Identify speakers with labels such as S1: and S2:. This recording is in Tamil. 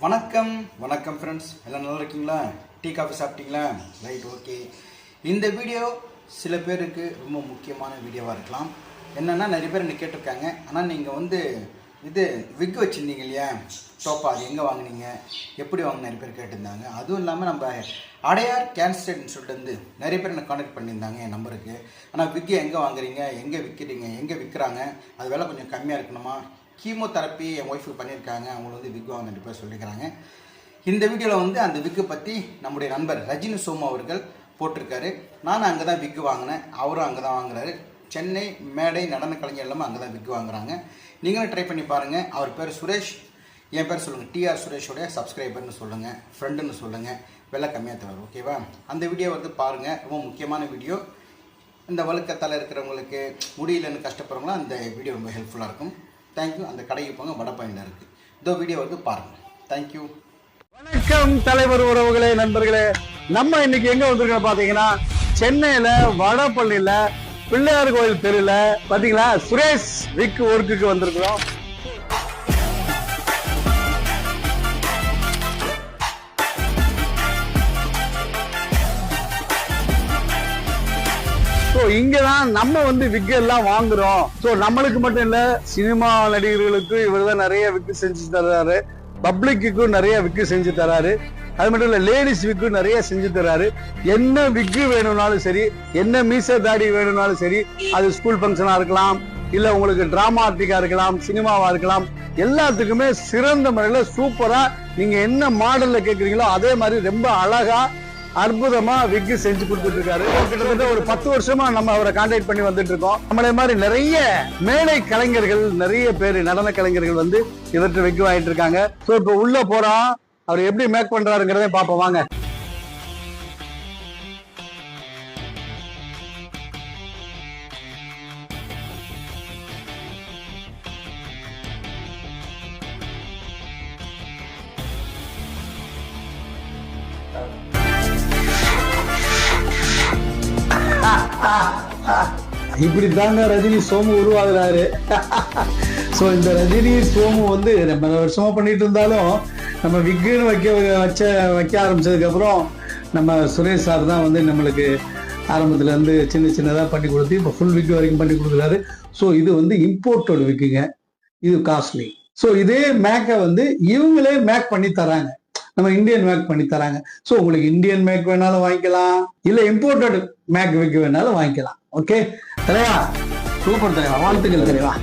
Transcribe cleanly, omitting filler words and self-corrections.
S1: வணக்கம் வணக்கம் ஃப்ரெண்ட்ஸ், எல்லாம் நல்லா இருக்கீங்களா? டீ காஃபி சாப்பிட்டீங்களா? Right, okay. இந்த வீடியோ சில பேருக்கு ரொம்ப முக்கியமான வீடியோவாக இருக்கலாம். என்னென்னா நிறைய பேர் என்ன கேட்டிருக்காங்க, ஆனால் நீங்கள் இது விக் வச்சுருந்தீங்க இல்லையா, டோப்பா, அது எங்கே வாங்கினீங்க, எப்படி வாங்க நிறைய பேர் கேட்டிருந்தாங்க. அதுவும் இல்லாமல் நம்ம அடையார் கேன்சர் இன்ஸ்டியூட்லேருந்து நிறைய பேர் எனக்கு கான்டாக்ட் பண்ணியிருந்தாங்க என் நம்பருக்கு. ஆனால் விக்கு எங்கே வாங்குறீங்க, எங்கே விற்கிறீங்க, எங்கே விற்கிறாங்க, அது விலை கொஞ்சம் கம்மியாக இருக்கணுமா, கீமோதெரப்பி என் ஒய்ஃபுக்கு பண்ணியிருக்காங்க, அவங்கள விக் வாங்க ரெண்டு பேர் சொல்லியிருக்கிறாங்க. இந்த வீடியோவில் அந்த விக்கு பற்றி நம்முடைய நண்பர் ரஜினி சோமு அவர்கள் போட்டிருக்காரு. நானும் அங்கே தான் விக்கு வாங்கினேன், அவரும் அங்கே தான் வாங்குறாரு. சென்னை மேடை நடன கலைஞர் எல்லாமே அங்கே தான் விக்கு வாங்குறாங்க. நீங்களும் ட்ரை பண்ணி பாருங்கள். அவர் பேர் சுரேஷ், என் பேர் சொல்லுங்கள், டிஆர் சுரேஷோடைய சப்ஸ்கிரைபர்னு சொல்லுங்கள், ஃப்ரெண்டுன்னு சொல்லுங்கள், விலை கம்மியாக தரும். ஓகேவா? அந்த வீடியோ பாருங்கள், ரொம்ப முக்கியமான வீடியோ. இந்த வழுக்கத்தால் இருக்கிறவங்களுக்கு, முடியலன்னு கஷ்டப்படுறவங்களாம் அந்த வீடியோ ரொம்ப ஹெல்ப்ஃபுல்லாக இருக்கும். தேங்க்யூ. அந்த கடைக்கு போங்க, வடபழனியில் இருக்குது. இதோ வீடியோ பாருங்கள். தேங்க்யூ.
S2: வணக்கம் தலைவர் உறவுகளே, நண்பர்களே. நம்ம இன்னைக்கு எங்க வந்திருக்கோம் பாத்தீங்கன்னா, சென்னையில வடபழனியில பிள்ளையார் கோயில் தெருல பாத்தீங்களா, சுரேஷ் விக் ஒர்க்குக்கு வந்திருக்கிறோம். இங்கதான் நம்ம விக் எல்லாம் வாங்குறோம். சோ நம்மளுக்கு மட்டும் இல்ல, சினிமா நடிகர்களுக்கு இவர் தான் நிறைய விக்கு செஞ்சு தர்றாரு, பப்ளிக்கு நிறைய விக்கு செஞ்சு தராரு. அது மட்டும் இல்ல, லேடிஸ் விக்கு நிறைய செஞ்சு தராரு. என்ன விக்கு வேணும்னாலும் சரி, என்ன மீச தாடி வேணும்னாலும் சரி, அது ஸ்கூல் ஃபங்க்ஷனா இருக்கலாம், இல்ல உங்களுக்கு டிராமா ஆர்டிக்கா இருக்கலாம், சினிமாவா இருக்கலாம், எல்லாத்துக்குமே சிறந்த முறையில சூப்பரா நீங்க என்ன மாடல்ல கேக்குறீங்களோ அதே மாதிரி ரொம்ப அழகா அற்புதமா விக்கு செஞ்சு கொடுத்துட்டு இருக்காரு. கிட்டத்தட்ட ஒரு 10 வருஷமா நம்ம அவரை கான்டாக்ட் பண்ணி வந்துட்டு இருக்கோம். நம்மளே மாதிரி நிறைய மேடை கலைஞர்கள், நிறைய பேர் நடன கலைஞர்கள் இவற்றை விக்கு வாங்கிட்டு இருக்காங்க. சோ இப்ப உள்ள போறோம், அவர் எப்படி மேக் பண்றாருங்கிறத பாப்போம், வாங்க. இப்படித்தாங்க ரஜினி சோமு உருவாகிறாரு. சோ இந்த ரஜினி சோமு ரொம்ப வருஷமா பண்ணிட்டு இருந்தாலும், நம்ம விக்குன்னு வைக்க ஆரம்பிச்சதுக்கு அப்புறம் நம்ம சுரேஷ் சார் தான் நம்மளுக்கு ஆரம்பத்துல இருந்து சின்ன சின்னதா பண்ணி கொடுத்து இப்ப ஃபுல் விக்கு வரைக்கும் பண்ணி கொடுக்குறாரு. ஸோ இது இம்போர்ட்டட் விக்குங்க, இது காஸ்ட்லி. ஸோ இதே மேக்கை இவங்களே மேக் பண்ணி தராங்க, நம்ம இந்தியன் மேக் பண்ணி தராங்க. ஸோ உங்களுக்கு இந்தியன் மேக் வேணாலும் வாங்கிக்கலாம், இல்ல இம்போர்ட்டட் மேக் விக்கு வேணாலும் வாங்கிக்கலாம். ஓகே தலைவா, சூப்பர் தலைவா, வாழ்த்துக்கள் தலைவா.